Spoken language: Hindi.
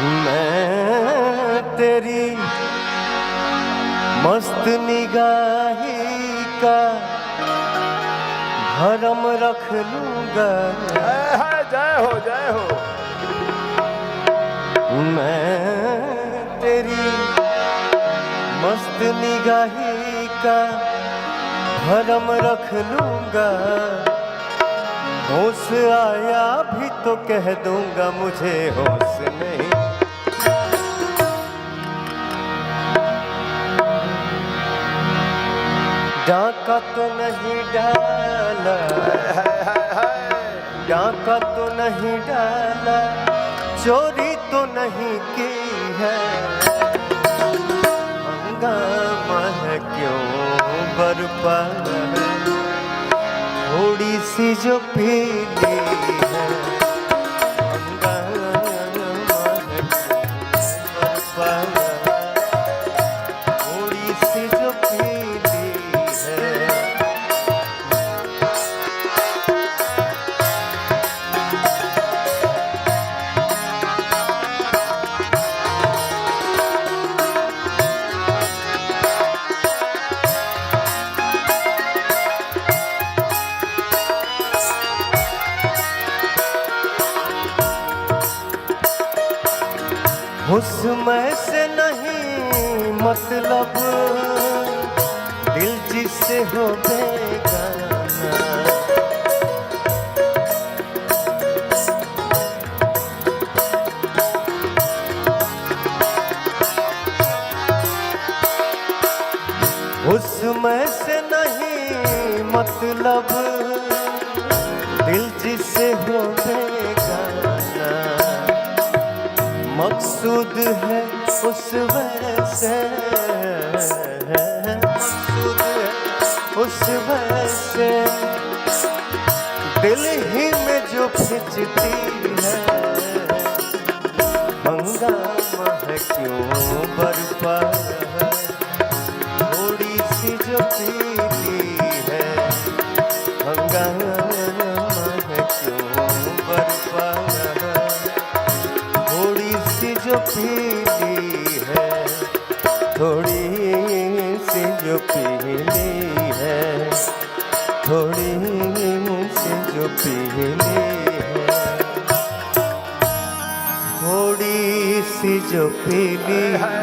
मैं तेरी मस्त निगाही का भरम रख लूंगा। जय हो जय हो। मैं तेरी मस्त निगाही का भरम रख लूंगा। होश आया भी तो कह दूंगा, मुझे होश नहीं। डाका तो नहीं डाला, डाका तो नहीं डाला, चोरी तो नहीं की है। हंगामा है क्यों बरपा है, थोड़ी सी जो पीली है। हंगामा है क्यों बरपा है, थोड़ी सी जो पीली है। उसमें से नहीं मतलब, दिल जिससे हो बेगाना। उसमें से नहीं मतलब, दिल जिससे हो बेगाना। मकसूद है उस वैसे, मकसूद है उस वैसे, दिल ही में जो खिंचती है। हंगामा है क्यों बरपा है, थोड़ी सी जो पीली है। हंगामा है क्यों बरपा है, थोड़ी सी जो पीली है। थोड़ी सी जो पीली है, थोड़ी सी जो पीली है। थोड़ी सी जो पीली है,